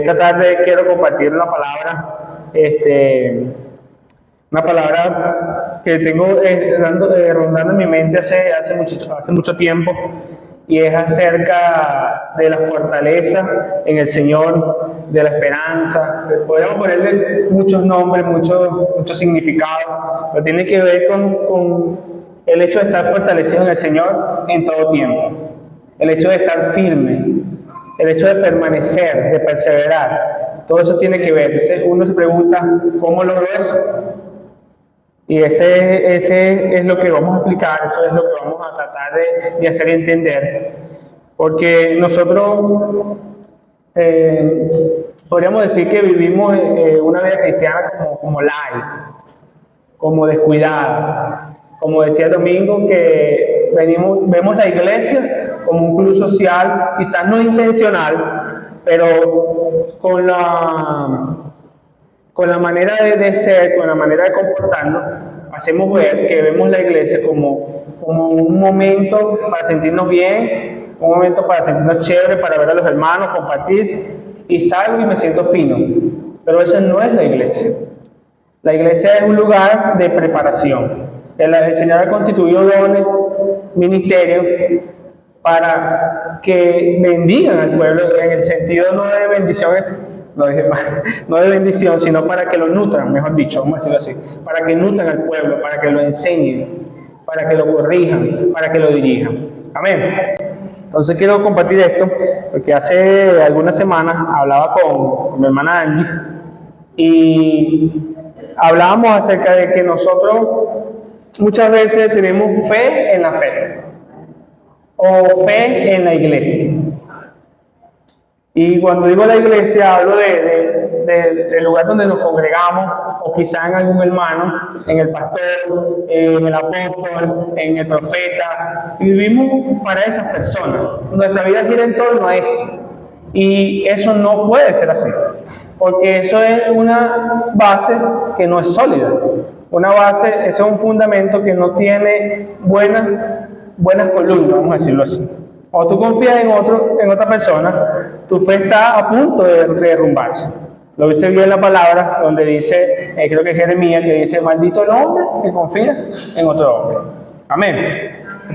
esta tarde quiero compartir una palabra que tengo rondando en mi mente hace mucho tiempo, y es acerca de la fortaleza en el Señor, de la esperanza. Podríamos ponerle muchos nombres, muchos significados, pero tiene que ver con el hecho de estar fortalecido en el Señor en todo tiempo, el hecho de estar firme, el hecho de permanecer, de perseverar. Todo eso tiene que ver. Uno se pregunta, ¿cómo logro eso? Y ese es lo que vamos a explicar, eso es lo que vamos a tratar de hacer entender. Porque nosotros podríamos decir que vivimos una vida cristiana como light, como descuidada. Como decía el domingo, que vemos la iglesia como un club social, quizás no intencional, pero con la manera de ser, con la manera de comportarnos, hacemos ver que vemos la iglesia como un momento para sentirnos bien, un momento para sentirnos chévere, para ver a los hermanos, compartir, y salgo y me siento fino. Pero esa no es la iglesia. La iglesia es un lugar de preparación. El Señor ha constituido dones, ministerios, para que bendigan al pueblo, en el sentido no de bendiciones, no de bendición, sino para que lo nutran, mejor dicho, vamos a decirlo así, para que nutran al pueblo, para que lo enseñen, para que lo corrijan, para que lo dirijan. Amén. Entonces quiero compartir esto, porque hace algunas semanas hablaba con mi hermana Angie, y hablábamos acerca de que nosotros muchas veces tenemos fe en la fe, o fe en la iglesia. Y cuando digo la iglesia, hablo del lugar donde nos congregamos, o quizá en algún hermano, en el pastor, en el apóstol, en el profeta. Y vivimos para esas personas. Nuestra vida gira en torno a eso. Y eso no puede ser así, porque eso es una base que no es sólida. Una base, eso es un fundamento que no tiene buenas columnas, vamos a decirlo así. O tú confías en otra persona, tu fe está a punto de derrumbarse. Lo dice bien la palabra, donde dice, creo que es Jeremías, que dice, maldito el hombre que confía en otro hombre. Amén.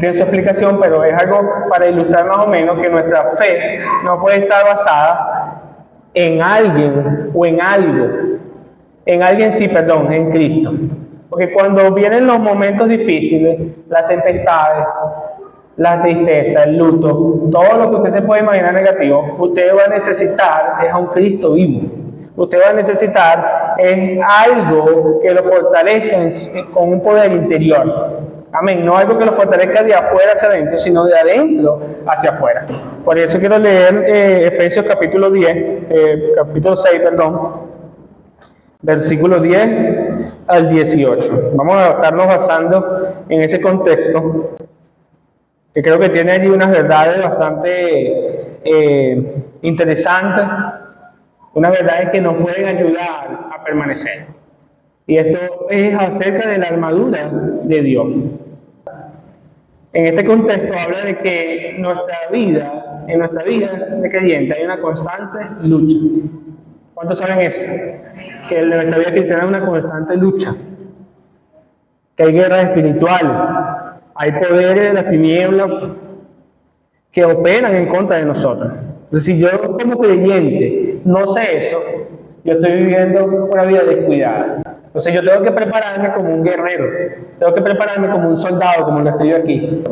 Tiene su explicación, pero es algo para ilustrar más o menos que nuestra fe no puede estar basada en alguien o en algo. En Cristo. Porque cuando vienen los momentos difíciles, las tempestades, la tristeza, el luto, todo lo que usted se puede imaginar negativo, usted va a necesitar es a un Cristo vivo. Usted va a necesitar es algo que lo fortalezca con un poder interior. Amén. No algo que lo fortalezca de afuera hacia adentro, sino de adentro hacia afuera. Por eso quiero leer Efesios capítulo 6, versículo 10 al 18. Vamos a estarnos basando en ese contexto, que creo que tiene allí unas verdades bastante interesantes, unas verdades que nos pueden ayudar a permanecer. Y esto es acerca de la armadura de Dios. En este contexto habla de que en nuestra vida de creyente hay una constante lucha. ¿Cuántos saben eso? Que en nuestra vida cristiana hay una constante lucha. Que hay guerras espirituales. Hay poderes de la tiniebla que operan en contra de nosotros. Entonces, si yo como creyente no sé eso, yo estoy viviendo una vida descuidada. Entonces, yo tengo que prepararme como un guerrero, tengo que prepararme como un soldado, como lo estoy yo aquí.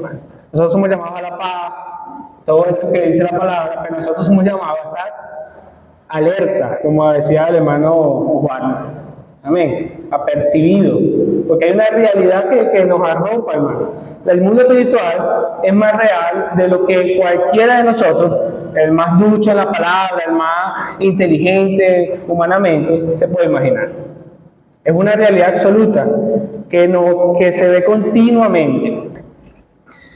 Nosotros somos llamados a la paz, todo esto que dice la palabra, pero nosotros somos llamados a estar alerta, como decía el hermano Juan. Amén. Apercibido. Porque hay una realidad que nos arropa, hermano. El mundo espiritual es más real de lo que cualquiera de nosotros, el más ducho en la palabra, el más inteligente humanamente, se puede imaginar. Es una realidad absoluta que se ve continuamente.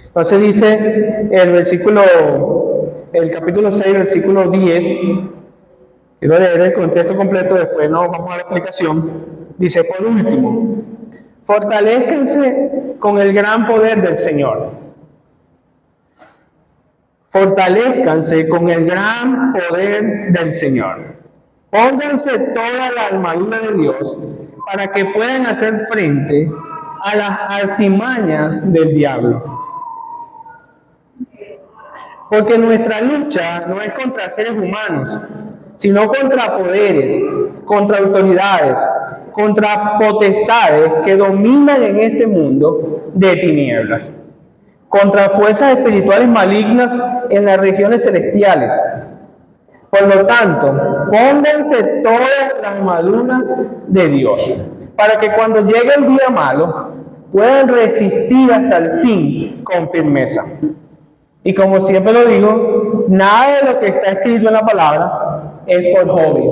Entonces dice el capítulo 6, versículo 10, quiero leer el contexto completo, después nos vamos a la explicación. Dice, por último, fortalezcanse con el gran poder del Señor. Fortalezcanse con el gran poder del Señor. Pónganse toda la armadura de Dios para que puedan hacer frente a las artimañas del diablo. Porque nuestra lucha no es contra seres humanos, sino contra poderes, contra autoridades, contra potestades que dominan en este mundo de tinieblas, contra fuerzas espirituales malignas en las regiones celestiales. Por lo tanto, pónganse toda la armadura de Dios, para que cuando llegue el día malo, puedan resistir hasta el fin con firmeza. Y como siempre lo digo, nada de lo que está escrito en la palabra es por hobby.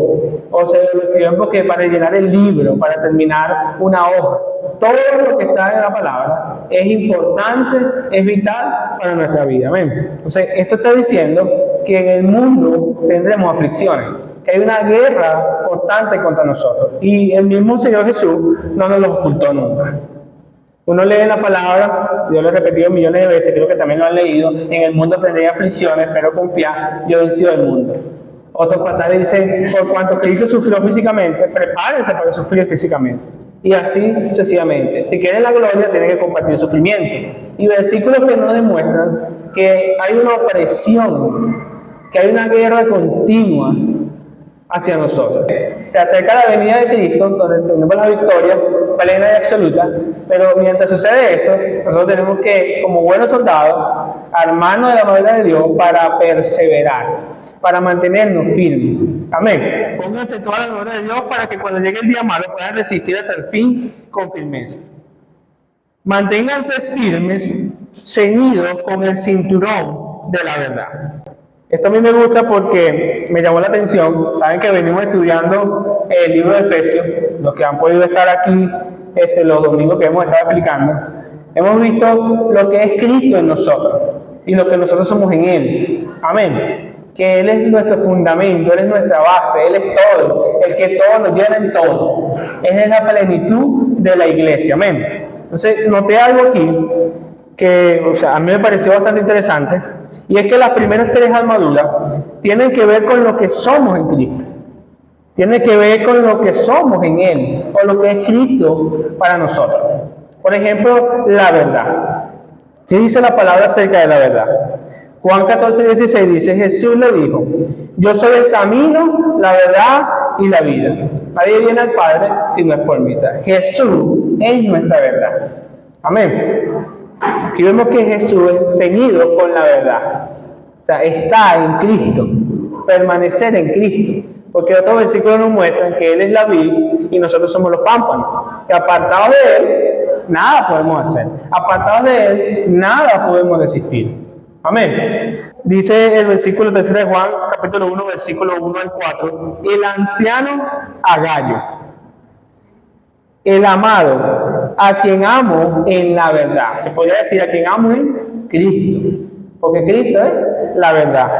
O sea, lo escriben porque para llenar el libro, para terminar una hoja. Todo lo que está en la palabra es importante, es vital para nuestra vida. Amén. Entonces, esto está diciendo que en el mundo tendremos aflicciones, que hay una guerra constante contra nosotros. Y el mismo Señor Jesús no nos lo ocultó nunca. Uno lee la palabra, yo lo he repetido millones de veces, creo que también lo han leído, en el mundo tendréis aflicciones, pero confiad, yo he vencido el mundo. Otros pasajes dicen, por cuanto Cristo sufrió físicamente, prepárense para sufrir físicamente. Y así sucesivamente. Si quieren la gloria, tienen que compartir el sufrimiento. Y versículos que nos demuestran que hay una opresión, que hay una guerra continua hacia nosotros. Se acerca la venida de Cristo, donde tenemos la victoria plena y absoluta, pero mientras sucede eso, nosotros tenemos que, como buenos soldados, armarnos de la armadura de Dios para perseverar, para mantenernos firmes. Amén. Pónganse toda la armadura de Dios para que cuando llegue el día malo puedan resistir hasta el fin con firmeza. Manténganse firmes, ceñidos con el cinturón de la verdad. Esto a mí me gusta porque me llamó la atención. Saben que venimos estudiando el libro de Efesios, los que han podido estar aquí los domingos que hemos estado explicando. Hemos visto lo que es Cristo en nosotros y lo que nosotros somos en Él. Amén. Que Él es nuestro fundamento, Él es nuestra base, Él es todo, el que todo nos llena en todo. Él es la plenitud de la iglesia. Amén. Entonces, noté algo aquí que a mí me pareció bastante interesante. Y es que las primeras tres armaduras tienen que ver con lo que somos en Cristo. Tienen que ver con lo que somos en Él, o lo que es Cristo para nosotros. Por ejemplo, la verdad. ¿Qué dice la palabra acerca de la verdad? Juan 14:16 dice, Jesús le dijo, yo soy el camino, la verdad y la vida. Nadie viene al Padre si no es por mí. Jesús es nuestra verdad. Amén. Aquí vemos que Jesús es ceñido con la verdad. O sea, está en Cristo, permanecer en Cristo. Porque otros versículos nos muestran que Él es la vid y nosotros somos los pámpanos. Que apartados de Él, nada podemos hacer. Apartados de Él, nada podemos resistir. Amén. Dice el versículo 3 de Juan, capítulo 1, versículo 1 al 4, el anciano Agallo, el amado, a quien amo en la verdad. Se podría decir a quien amo en Cristo, porque Cristo es la verdad.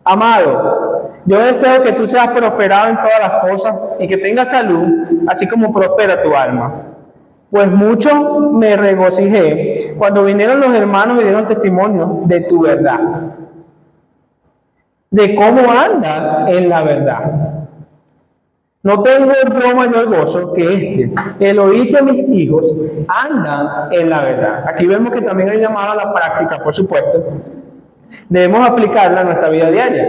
Amado, yo deseo que tú seas prosperado en todas las cosas y que tengas salud, así como prospera tu alma. Pues mucho me regocijé cuando vinieron los hermanos y dieron testimonio de tu verdad, de cómo andas en la verdad. No tengo otro mayor gozo que el oír que mis hijos andan en la verdad. Aquí vemos que también hay llamado a la práctica, por supuesto. Debemos aplicarla a nuestra vida diaria.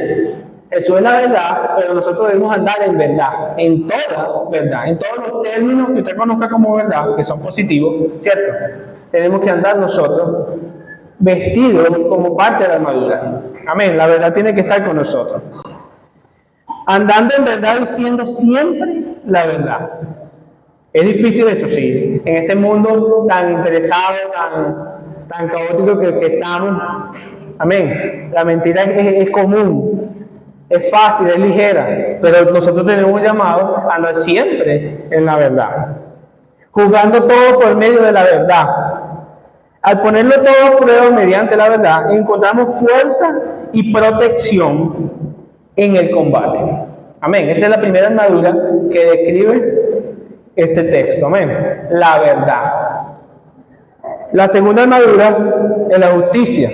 Eso es la verdad, pero nosotros debemos andar en verdad, en toda verdad, en todos los términos que usted conozca como verdad, que son positivos, ¿cierto? Tenemos que andar nosotros vestidos como parte de la armadura. Amén, la verdad tiene que estar con nosotros. Andando en verdad, diciendo siempre la verdad. Es difícil eso, sí. En este mundo tan interesado, tan caótico que estamos. Amén. La mentira es común, es fácil, es ligera. Pero nosotros tenemos un llamado a andar siempre en la verdad. Juzgando todo por medio de la verdad. Al ponerlo todo a prueba mediante la verdad, encontramos fuerza y protección en el combate. Amén. Esa es la primera armadura que describe este texto. Amén. La verdad. La segunda armadura es la justicia.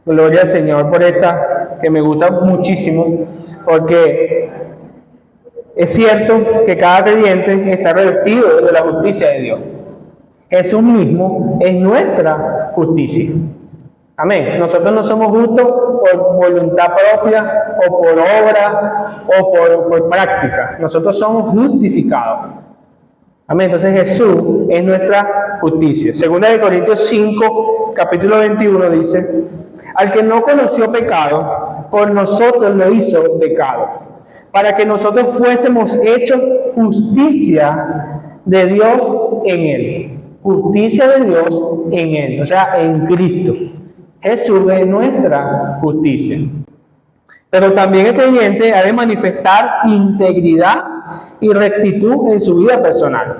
Gloria al Señor por esta que me gusta muchísimo, porque Es cierto que cada creyente está revestido de la justicia de Dios. Jesús mismo es nuestra justicia. Amén. Nosotros no somos justos por voluntad propia o por obra o por práctica. Nosotros somos justificados. Amén. Entonces Jesús es nuestra justicia. Segunda de Corintios 5, capítulo 21 dice: al que no conoció pecado, por nosotros lo hizo pecado, para que nosotros fuésemos hechos justicia de Dios en él. Justicia de Dios en él, o sea, en Cristo. Jesús es nuestra justicia. Pero también el creyente ha de manifestar integridad y rectitud en su vida personal.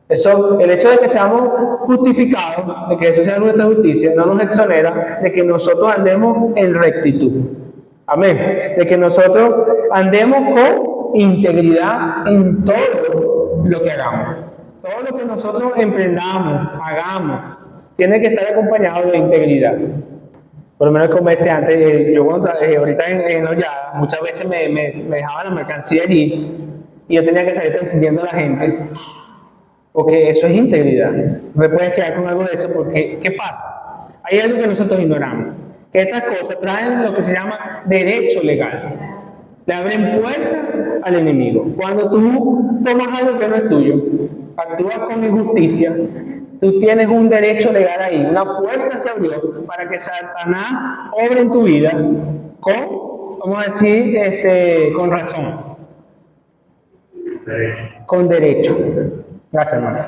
Eso, el hecho de que seamos justificados, de que eso sea nuestra justicia, no nos exonera de que nosotros andemos en rectitud. Amén. De que nosotros andemos con integridad en todo lo que hagamos. Todo lo que nosotros emprendamos, hagamos, tiene que estar acompañado de integridad. Por lo menos como decía antes, yo ahorita en Ollada, muchas veces me dejaban la mercancía allí y yo tenía que salir persiguiendo a la gente, porque eso es integridad. No me puedes quedar con algo de eso, porque ¿qué pasa? Hay algo que nosotros ignoramos, que estas cosas traen lo que se llama derecho legal. Le abren puertas al enemigo. Cuando tú tomas algo que no es tuyo, actúas con injusticia, tú tienes un derecho legal ahí. Una puerta se abrió para que Satanás obre en tu vida vamos a decir, con razón. Con derecho. Gracias, hermano.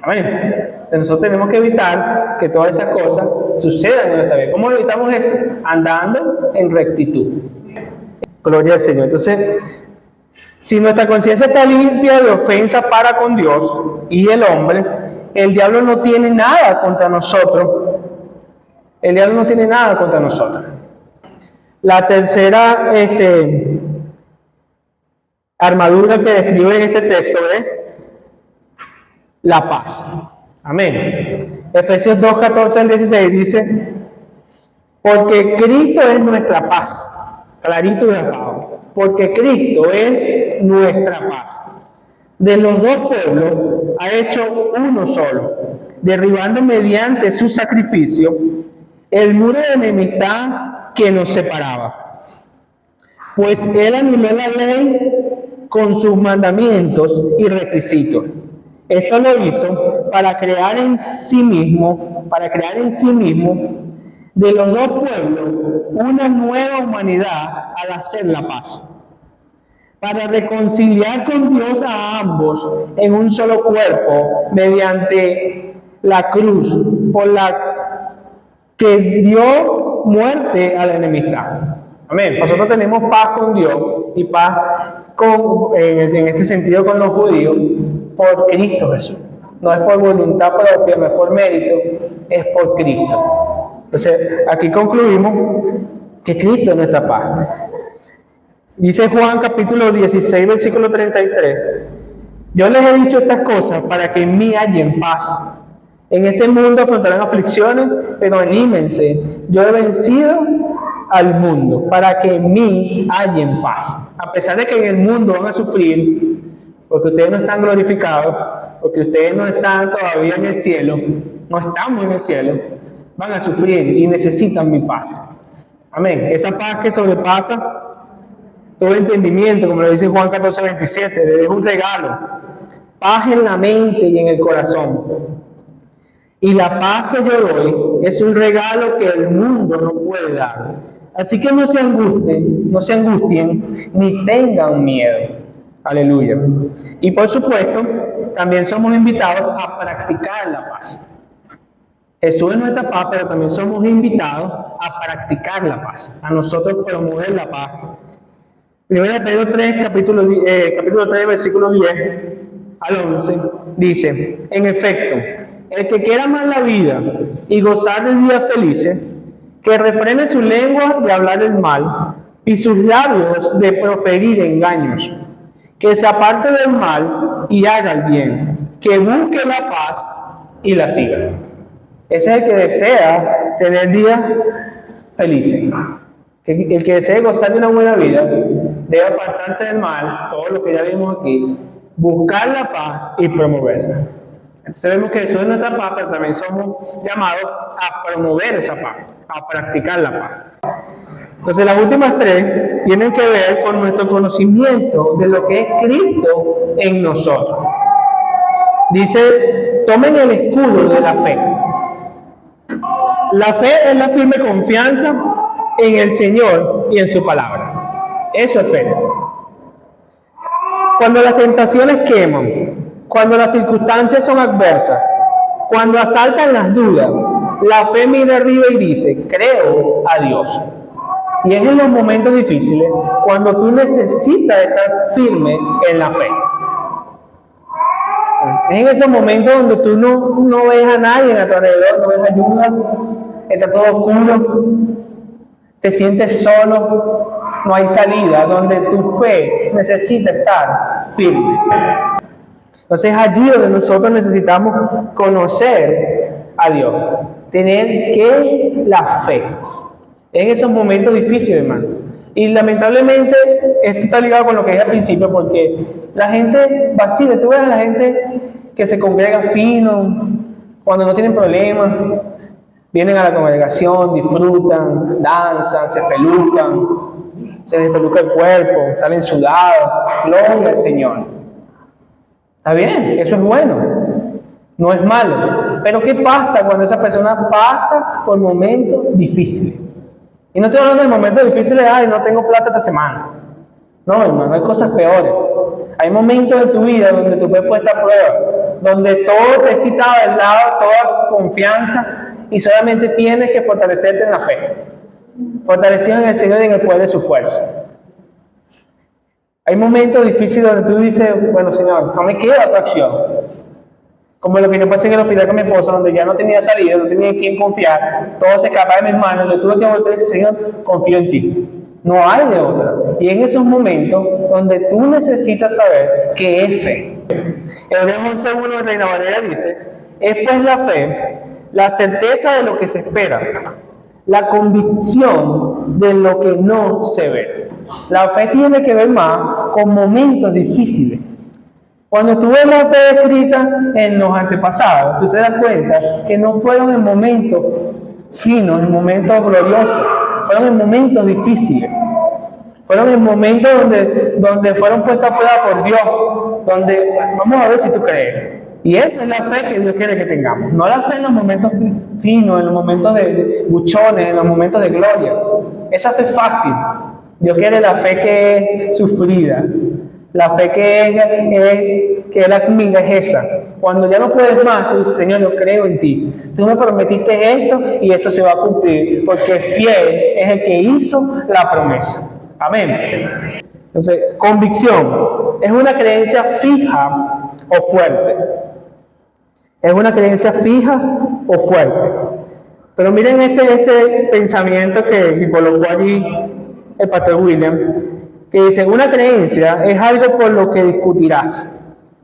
Amén. Entonces nosotros tenemos que evitar que todas esas cosas sucedan en nuestra vida. ¿Cómo evitamos eso? Andando en rectitud. Gloria al Señor. Entonces, si nuestra conciencia está limpia de ofensa para con Dios y el hombre, el diablo no tiene nada contra nosotros. El diablo no tiene nada contra nosotros. La tercera armadura que describe en este texto es la paz. Amén. Efesios 2, 14 al 16 dice: porque Cristo es nuestra paz. Clarito y grabado. Porque Cristo es nuestra paz. De los dos pueblos ha hecho uno solo, derribando mediante su sacrificio el muro de enemistad que nos separaba. Pues él anuló la ley con sus mandamientos y requisitos. Esto lo hizo para crear en sí mismo de los dos pueblos una nueva humanidad al hacer la paz, para reconciliar con Dios a ambos en un solo cuerpo mediante la cruz, por la que dio muerte a la enemistad. Amén. Nosotros tenemos paz con Dios y paz en este sentido con los judíos por Cristo Jesús. No es por voluntad propia, no es por mérito, es por Cristo. Entonces, aquí concluimos que Cristo es nuestra paz. Dice Juan capítulo 16, versículo 33. Yo les he dicho estas cosas para que en mí hallen paz. En este mundo afrontarán aflicciones, pero anímense. Yo he vencido al mundo para que en mí hallen paz. A pesar de que en el mundo van a sufrir, porque ustedes no están glorificados, porque ustedes no están todavía en el cielo, no estamos en el cielo, van a sufrir y necesitan mi paz. Amén. Esa paz que sobrepasa todo entendimiento, como lo dice Juan 14, 27, es un regalo. Paz en la mente y en el corazón. Y la paz que yo doy es un regalo que el mundo no puede dar. Así que no se angustien, ni tengan miedo. Aleluya. Y por supuesto, también somos invitados a practicar la paz. Jesús es nuestra paz, pero también somos invitados a practicar la paz, a nosotros promover la paz. Primera de Pedro 3, capítulo 3, versículo 10 al 11, dice: en efecto, el que quiera amar la vida y gozar de días felices, que refrene su lengua de hablar el mal y sus labios de proferir engaños, que se aparte del mal y haga el bien, que busque la paz y la siga. Ese es el que desea tener días felices. Que el que desee gozar de una buena vida debe apartarse del mal, todo lo que ya vimos aquí, buscar la paz y promoverla. Entonces vemos que Jesús es nuestra paz, pero también somos llamados a promover esa paz, a practicar la paz. Entonces las últimas tres tienen que ver con nuestro conocimiento de lo que es Cristo en nosotros. Dice, tomen el escudo de la fe. La fe es la firme confianza en el Señor y en su palabra. Eso es fe. Cuando las tentaciones queman, cuando las circunstancias son adversas, cuando asaltan las dudas, la fe mira arriba y dice, creo a Dios. Y es en los momentos difíciles cuando tú necesitas estar firme en la fe. Es en esos momentos donde tú no ves a nadie a tu alrededor, no ves ayuda, está todo oscuro, te sientes solo, no hay salida, donde tu fe necesita estar firme. Entonces es allí donde nosotros necesitamos conocer a Dios, tener que la fe. En esos momentos difíciles, hermano. Y lamentablemente esto está ligado con lo que dije al principio, porque la gente vacila, tú ves a la gente que se congrega fino, cuando no tienen problemas, vienen a la congregación, disfrutan, danzan, se pelucan, se les peluca el cuerpo, salen sudados, gloria al Señor. Está bien, eso es bueno, no es malo. Pero ¿qué pasa cuando esa persona pasa por momentos difíciles? Y no estoy hablando de momentos difíciles, ay, no tengo plata esta semana. No, hermano, hay cosas peores. Hay momentos de tu vida donde tu fe puesta a prueba, donde todo te es quitado del lado, toda confianza, y solamente tienes que fortalecerte en la fe. Fortalecido en el Señor y en el poder de su fuerza. Hay momentos difíciles donde tú dices, bueno, Señor, no me queda otra acción. Como lo que yo pasé en el hospital con mi esposa, donde ya no tenía salida, no tenía en quién confiar, todo se escapaba de mis manos, yo tuve que volver y decir, Señor, confío en ti. No hay de otra. Y en esos momentos donde tú necesitas saber qué es fe. Hebreos 11:1 de Reina Valera dice, es pues la fe, la certeza de lo que se espera, la convicción de lo que no se ve. La fe tiene que ver más con momentos difíciles. Cuando tú ves la fe escrita en los antepasados, tú te das cuenta que no fueron en momentos finos, en momentos gloriosos, fueron en momentos difíciles. Fueron en momentos donde fueron puestas a prueba por Dios, donde vamos a ver si tú crees. Y esa es la fe que Dios quiere que tengamos. No la fe en los momentos finos, en los momentos de buchones, en los momentos de gloria. Esa fe es fácil. Dios quiere la fe que es sufrida. La fe que es la migajosa. Cuando ya no puedes más, tú dices, Señor, yo creo en ti. Tú me prometiste esto y esto se va a cumplir, porque fiel es el que hizo la promesa. Amén. Entonces, convicción es una creencia fija o fuerte. Es una creencia fija o fuerte. Pero miren este pensamiento que colocó allí el pastor William, que dice, una creencia es algo por lo que discutirás.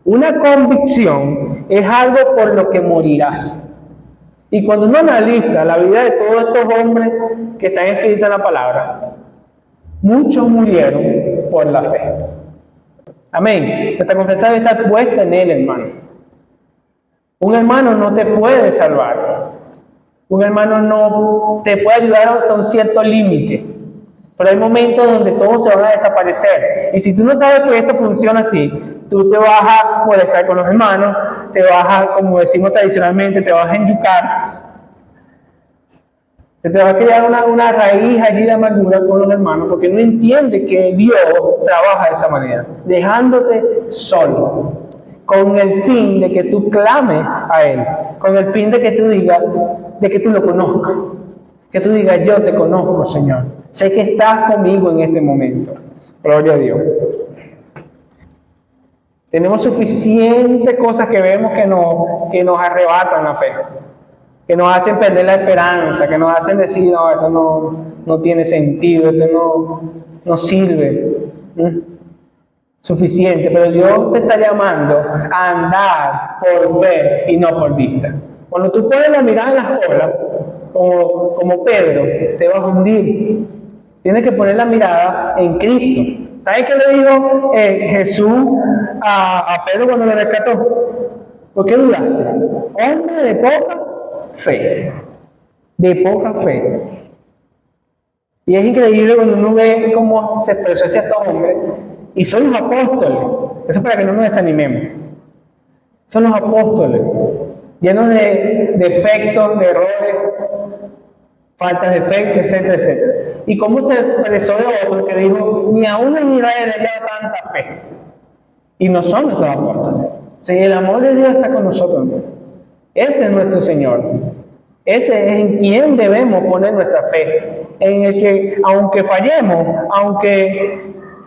Una convicción es algo por lo que morirás. Y cuando uno analiza la vida de todos estos hombres que están escritos en la palabra, muchos murieron por la fe. Amén. Nuestra confianza debe estar puesta en él, hermano. Un hermano no te puede salvar. Un hermano no te puede ayudar hasta un cierto límite. Pero hay momentos donde todos se van a desaparecer. Y si tú no sabes que esto funciona así, tú te vas a molestar con los hermanos, te vas a, como decimos tradicionalmente, te vas a enyucar. Se te va a crear una raíz allí de amargura con los hermanos, porque no entiende que Dios trabaja de esa manera, dejándote solo, con el fin de que tú clames a Él, con el fin de que tú digas, de que tú lo conozcas, que tú digas, yo te conozco, Señor, sé que estás conmigo en este momento. Gloria a Dios. Tenemos suficientes cosas que vemos que nos arrebatan la fe, que nos hacen perder la esperanza, que nos hacen decir, no, esto no tiene sentido, esto no sirve. Suficiente, pero Dios te está llamando a andar por fe y no por vista. Cuando tú pones la mirada en las olas, como Pedro, te vas a hundir. Tienes que poner la mirada en Cristo. ¿Sabes qué le dijo Jesús a Pedro cuando lo rescató? ¿Por qué dudaste? Hombre de poca fe. De poca fe. Y es increíble cuando uno ve cómo se expresó ese estos hombres. Y son los apóstoles. Eso es para que no nos desanimemos. Son los apóstoles. Llenos de defectos, de errores, faltas de fe, etcétera, etcétera. Y cómo se expresó de otro que dijo, ni aún en Israel he hallado tanta fe. Y no son nuestros apóstoles. Si el amor de Dios está con nosotros, ese es nuestro Señor. Ese es en quien debemos poner nuestra fe. En el que, aunque fallemos,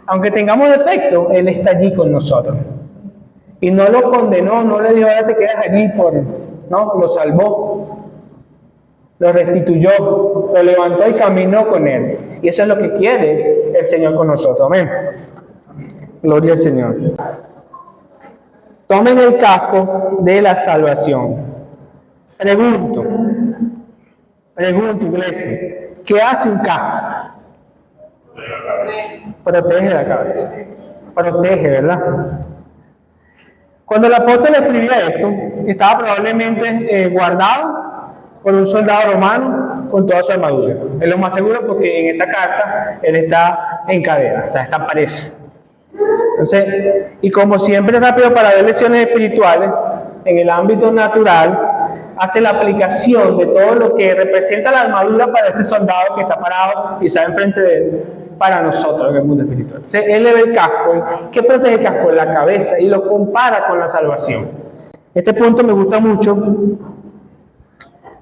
aunque tengamos defectos, Él está allí con nosotros. Y no lo condenó, no le dijo, ahora te quedas allí no, lo salvó. Lo restituyó, lo levantó y caminó con Él. Y eso es lo que quiere el Señor con nosotros. Amén. Gloria al Señor. Tomen el casco de la salvación. Pregunto, iglesia, ¿qué hace un casco? Protege la cabeza. Protege, ¿verdad? Cuando el apóstol escribía esto, estaba probablemente guardado por un soldado romano con toda su armadura. Es lo más seguro porque en esta carta él está en cadena, o sea, está preso. Entonces, y como siempre rápido para ver lecciones espirituales, en el ámbito natural, hace la aplicación de todo lo que representa la armadura para este soldado que está parado y está enfrente de él, para nosotros en el mundo espiritual. Entonces, él le ve el casco. ¿Qué protege el casco? La cabeza, y lo compara con la salvación. Este punto me gusta mucho,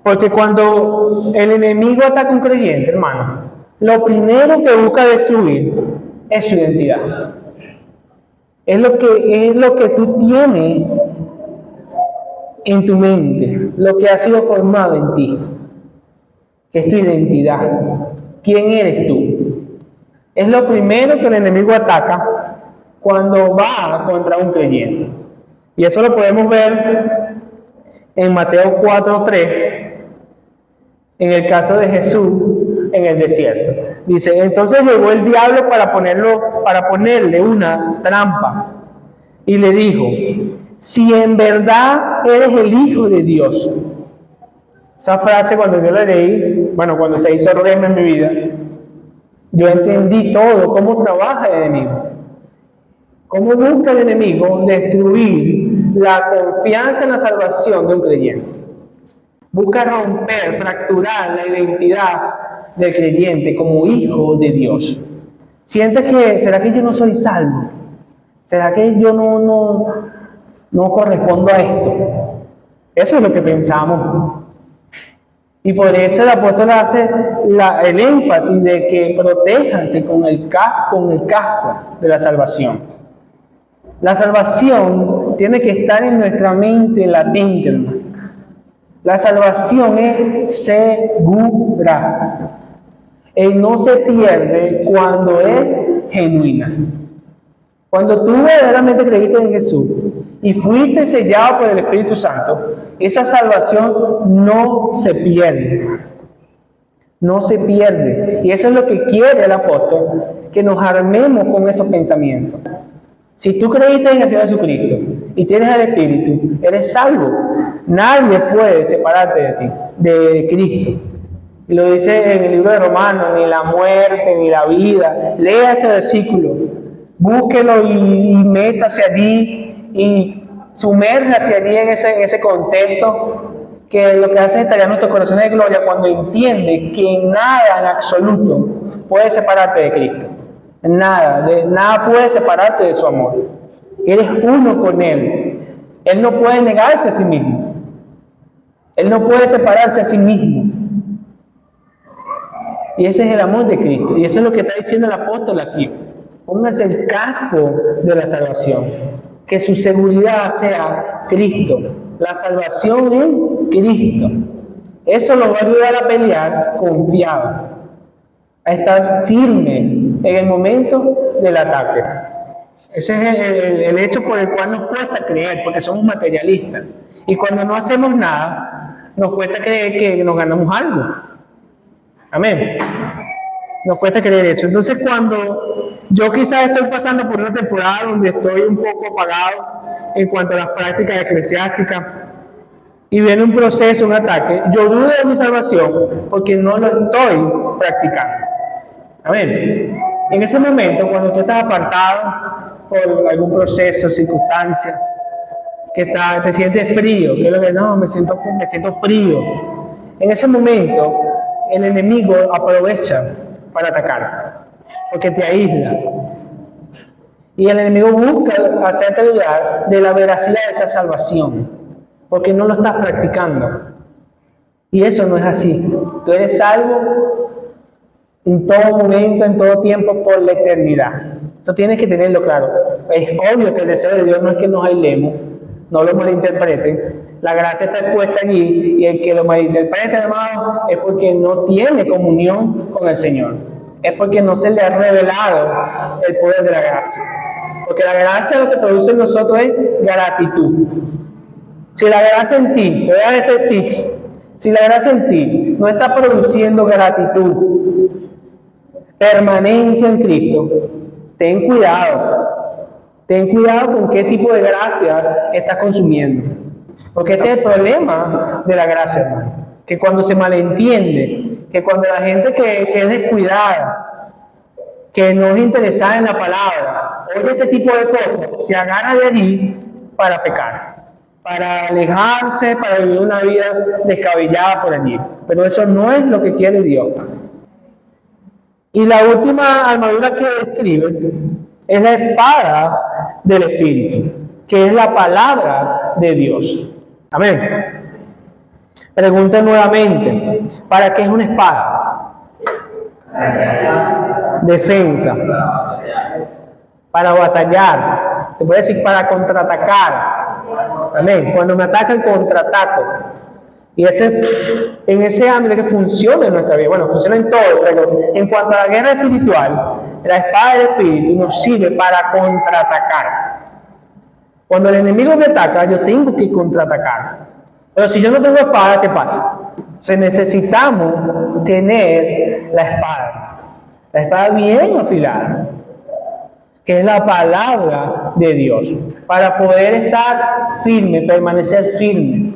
porque cuando el enemigo ataca a un creyente, hermano, lo primero que busca destruir es su identidad. Es lo que tú tienes en tu mente, lo que ha sido formado en ti, que es tu identidad. ¿Quién eres tú? Es lo primero que el enemigo ataca cuando va contra un creyente. Y eso lo podemos ver en Mateo 4:3, en el caso de Jesús en el desierto. Dice, entonces llegó el diablo para ponerle una trampa y le dijo, si en verdad eres el Hijo de Dios. Esa frase cuando yo la leí, cuando se hizo rema en mi vida, yo entendí todo, cómo trabaja el enemigo. Cómo busca el enemigo destruir la confianza en la salvación de un creyente. Busca romper, fracturar la identidad del creyente como hijo de Dios. Sientes que, ¿será que yo no soy salvo? ¿Será que yo no correspondo a esto? Eso es lo que pensamos. Y por eso el apóstol hace el énfasis de que protéjanse con el casco de la salvación. La salvación tiene que estar en nuestra mente latente, hermano. La salvación es segura. No se pierde cuando es genuina. Cuando tú verdaderamente creíste en Jesús y fuiste sellado por el Espíritu Santo, esa salvación no se pierde. No se pierde. Y eso es lo que quiere el apóstol, que nos armemos con esos pensamientos. Si tú creíste en el Señor Jesucristo y tienes el Espíritu, eres salvo. Nadie puede separarte de ti, de Cristo. Y lo dice en el libro de Romanos, ni la muerte, ni la vida. Lea ese versículo, búsquelo y métase allí y sumérjase allí en ese contexto, que lo que hace es estallar nuestros corazones de gloria cuando entiende que nada en absoluto puede separarte de Cristo. Nada puede separarte de su amor. Eres uno con Él. Él no puede negarse a sí mismo. Él no puede separarse a sí mismo. Y ese es el amor de Cristo. Y eso es lo que está diciendo el apóstol aquí. Póngase el casco de la salvación. Que su seguridad sea Cristo. La salvación en Cristo. Eso lo va a ayudar a pelear confiado. A estar firme en el momento del ataque. Ese es el hecho por el cual nos cuesta creer, porque somos materialistas. Y cuando no hacemos nada, nos cuesta creer que nos ganamos algo. Amén. Nos cuesta creer eso. Entonces, cuando yo quizás estoy pasando por una temporada donde estoy un poco apagado en cuanto a las prácticas eclesiásticas y viene un proceso, un ataque, yo dudo de mi salvación porque no lo estoy practicando. Amén. En ese momento, cuando tú estás apartado por algún proceso, circunstancia, que te sientes frío, que es lo que no, me siento frío. En ese momento, el enemigo aprovecha para atacar, porque te aísla. Y el enemigo busca hacerte dudar de la veracidad de esa salvación, porque no lo estás practicando. Y eso no es así. Tú eres salvo en todo momento, en todo tiempo, por la eternidad. Esto tienes que tenerlo claro. Es obvio que el deseo de Dios no es que nos aislemos, no lo malinterpreten. La gracia está expuesta allí y el que lo malinterprete, hermano, es porque no tiene comunión con el Señor. Es porque no se le ha revelado el poder de la gracia. Porque la gracia lo que produce en nosotros es gratitud. Si la gracia en ti, te voy a dar este tips, si la gracia en ti no está produciendo gratitud, permanencia en Cristo, ten cuidado. Ten cuidado con qué tipo de gracia estás consumiendo. Porque este es el problema de la gracia, hermano. Que cuando se malentiende, que cuando la gente que es descuidada, que no es interesada en la palabra, oye este tipo de cosas, se agarra de allí para pecar, para alejarse, para vivir una vida descabellada por allí. Pero eso no es lo que quiere Dios. Y la última armadura que describe es la espada del Espíritu, que es la palabra de Dios. Amén. Pregunta nuevamente, ¿para qué es una espada? Defensa. Para batallar. Se puede decir para contraatacar. Amén. Cuando me atacan, contraataco. Y en ese ámbito que funciona en nuestra vida, bueno, funciona en todo, pero en cuanto a la guerra espiritual, la espada del Espíritu nos sirve para contraatacar. Cuando el enemigo me ataca, yo tengo que contraatacar. Pero si yo no tengo espada, ¿qué pasa? Necesitamos tener la espada bien afilada, que es la palabra de Dios, para poder estar firme, permanecer firme.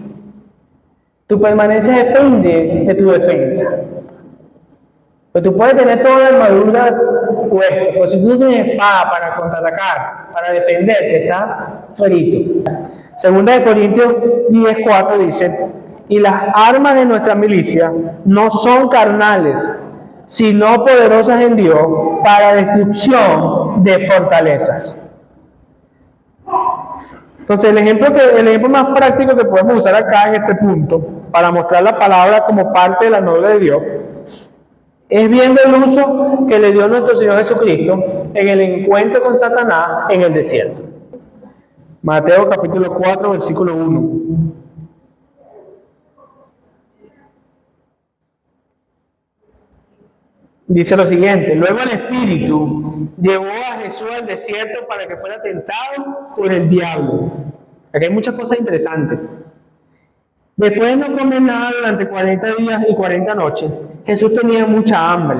Tu permanencia depende de tu defensa. Pero tú puedes tener toda la armadura puesta, pero si tú no tienes espada para contraatacar, para defenderte, estás frito. Segunda de Corintios 10:4 dice: y las armas de nuestra milicia no son carnales, sino poderosas en Dios para destrucción de fortalezas. Entonces el ejemplo más práctico que podemos usar acá en este punto, para mostrar la palabra como parte de la armadura de Dios, es viendo el uso que le dio nuestro Señor Jesucristo en el encuentro con Satanás en el desierto. Mateo capítulo 4, versículo 1. Dice lo siguiente: luego el Espíritu llevó a Jesús al desierto para que fuera tentado por el diablo. Aquí hay muchas cosas interesantes. Después de no comer nada durante 40 días y 40 noches, Jesús tenía mucha hambre.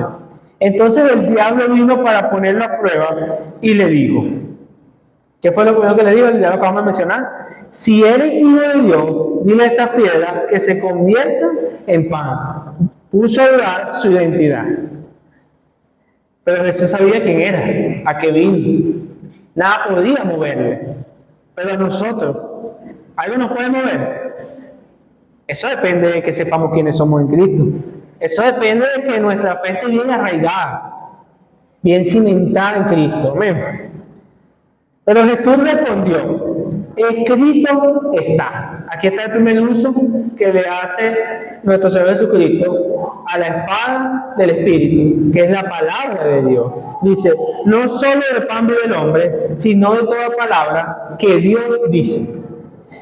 Entonces el diablo vino para ponerlo a prueba y le dijo, ¿qué fue lo primero que le dijo? Ya lo acabamos de mencionar. Si eres hijo de Dios, dile a esta piedra que se convierta en pan. Puso a dudar su identidad. Pero Jesús sabía quién era, a qué vino. Nada podía moverle. Pero nosotros, ¿algo nos puede mover? Eso depende de que sepamos quiénes somos en Cristo. Eso depende de que nuestra fe esté bien arraigada, bien cimentada en Cristo. Amén. Pero Jesús respondió, escrito está. Aquí está el primer uso que le hace nuestro Señor Jesucristo a la espada del Espíritu, que es la palabra de Dios. Dice, no solo del pan vive el hombre, sino de toda palabra que Dios dice.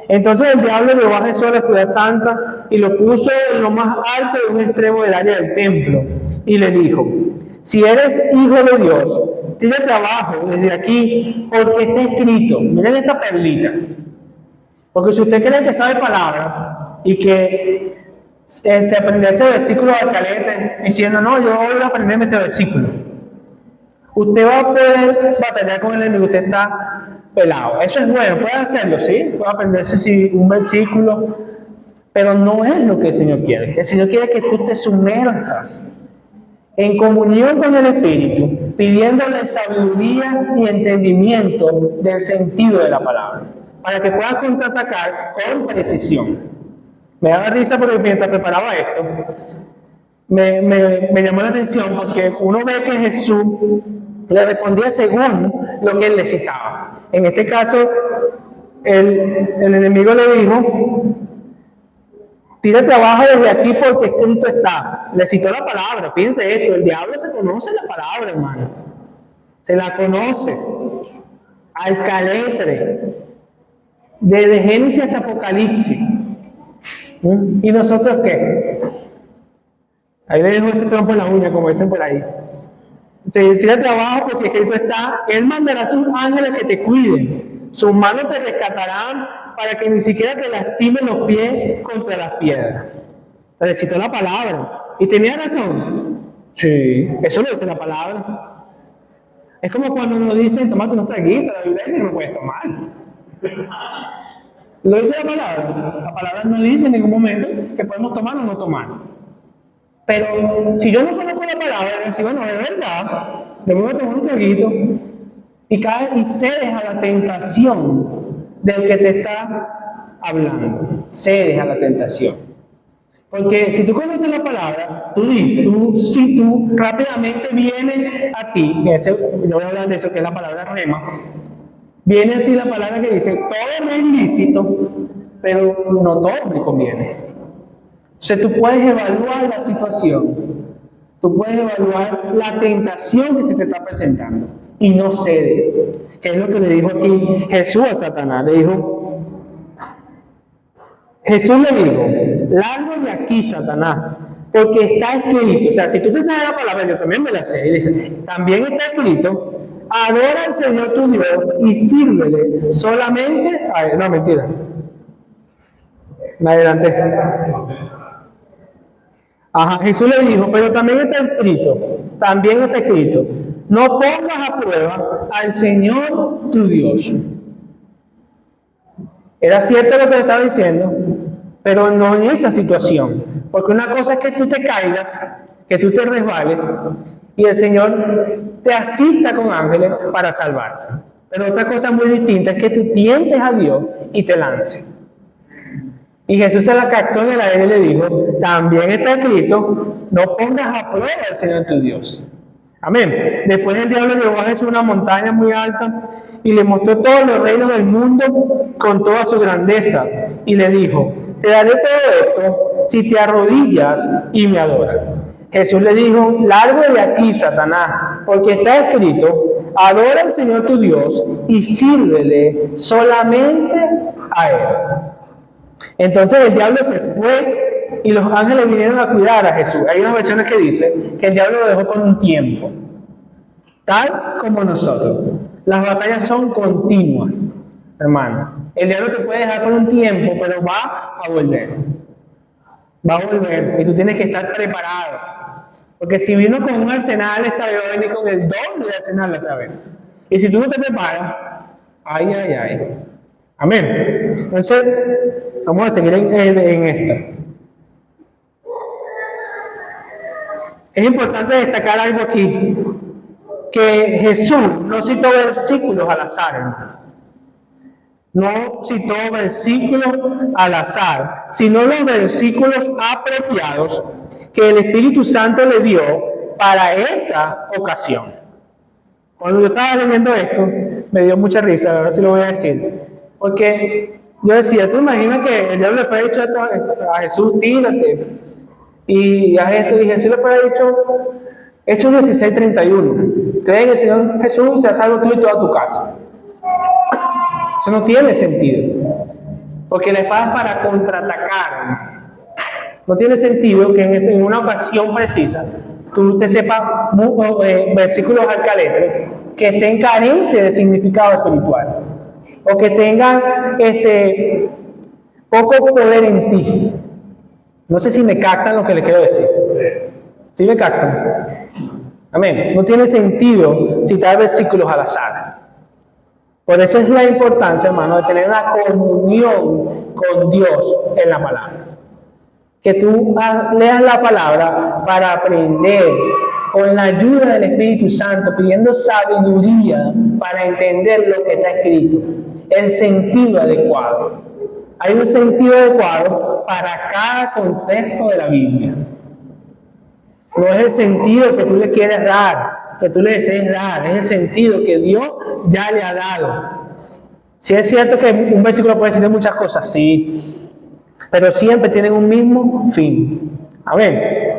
Entonces el diablo llevó a Jesús a la ciudad santa y lo puso en lo más alto de un extremo del área del templo y le dijo, si eres hijo de Dios, tírate abajo desde aquí, porque está escrito. Miren esta perlita. Porque si usted cree que sabe palabra y que aprender ese versículo al calete, diciendo, no, yo voy a aprenderme este versículo. Usted va a poder batallar con el enemigo, usted está pelado. Eso es bueno, puede hacerlo, ¿sí? Puede aprenderse un versículo, pero no es lo que el Señor quiere. El Señor quiere que tú te sumerjas en comunión con el Espíritu, pidiéndole sabiduría y entendimiento del sentido de la palabra, para que puedas contraatacar con precisión. Me daba risa porque mientras preparaba esto, me llamó la atención porque uno ve que Jesús le respondía según lo que él necesitaba. En este caso, el enemigo le dijo, tírate abajo desde aquí porque escrito está. Le citó la palabra, fíjense esto, el diablo se conoce la palabra, hermano. Se la conoce. Al caletre. Desde Génesis hasta Apocalipsis. ¿Y nosotros qué? Ahí le dejo ese trompo en la uña, como dicen por ahí. Tírate abajo porque escrito está, Él mandará a sus ángeles que te cuiden. Sus manos te rescatarán para que ni siquiera te lastimen los pies contra las piedras. Le citó la palabra. ¿Y tenía razón? Sí, eso lo dice la palabra. Es como cuando nos dicen, tomate unos traguitos, la Biblia dice que no puedes tomar. Lo dice la palabra. La palabra no dice en ningún momento que podemos tomar o no tomar. Pero si yo no conozco la palabra, yo digo, bueno, es verdad, me voy a tomar un traguito y caes y cedes a la tentación del que te está hablando. Cedes a la tentación. Porque si tú conoces la palabra, si tú rápidamente viene a ti, yo voy a hablar de eso que es la palabra rema, viene a ti la palabra que dice, todo me es lícito, pero no todo me conviene. O sea, tú puedes evaluar la situación, tú puedes evaluar la tentación que se te está presentando y no cede. Que es lo que le dijo aquí Jesús a Satanás. Jesús le dijo, largo de aquí, Satanás, porque está escrito. O sea, si tú te sabes la palabra, yo también me la sé. Y dice, también está escrito, adora al Señor tu Dios y sírvele solamente a Él. No, mentira. Me adelanté. Ajá, Jesús le dijo, pero también está escrito, no pongas a prueba al Señor tu Dios. Era cierto lo que le estaba diciendo, pero no en esa situación, porque una cosa es que tú te caigas, que tú te resbales, y el Señor te asista con ángeles para salvarte. Pero otra cosa muy distinta es que tú tientes a Dios y te lances. Y Jesús se la captó en el aire y le dijo, también está escrito, no pongas a prueba al Señor tu Dios. Amén. Después el diablo llevó a Jesús a una montaña muy alta y le mostró todos los reinos del mundo con toda su grandeza. Y le dijo, te daré todo esto si te arrodillas y me adoras. Jesús le dijo, largo de aquí, Satanás, porque está escrito, adora al Señor tu Dios y sírvele solamente a Él. Entonces el diablo se fue y los ángeles vinieron a cuidar a Jesús. Hay unas versiones que dicen que el diablo lo dejó por un tiempo, tal como nosotros. Las batallas son continuas, hermano. El diablo te puede dejar por un tiempo, pero va a volver. Va a volver y tú tienes que estar preparado. Porque si vino con un arsenal esta vez, va a venir con el doble de arsenal esta vez. Y si tú no te preparas, ay. Amén. Entonces, vamos a seguir en esto. Es importante destacar algo aquí, que Jesús no citó versículos al azar, hermano. No citó versículos al azar, sino los versículos apropiados que el Espíritu Santo le dio para esta ocasión. Cuando yo estaba leyendo esto, me dio mucha risa, ahora sí lo voy a decir. Porque yo decía, ¿tú imaginas que el diablo le fue dicho esto a Jesús, tírate? Y a esto, y Jesús le fue dicho, Hechos 16:31. Cree en el Señor Jesús y se salvo tú y toda tu casa. Eso no tiene sentido. Porque la espada es para contraatacar. No tiene sentido que en una ocasión precisa tú te sepas versículos al calete que estén carentes de significado espiritual. O que tengan poco poder en ti. No sé si me captan lo que les quiero decir. ¿Sí me captan? Amén. No tiene sentido citar versículos al azar. Por eso es la importancia, hermano, de tener una comunión con Dios en la palabra. Que tú leas la palabra para aprender con la ayuda del Espíritu Santo, pidiendo sabiduría para entender lo que está escrito, el sentido adecuado. Hay un sentido adecuado para cada contexto de la Biblia. No es el sentido que tú le quieres dar, que tú le desees dar, es el sentido que Dios ya le ha dado. Si es cierto que un versículo puede decir muchas cosas, sí, pero siempre tienen un mismo fin. Amén.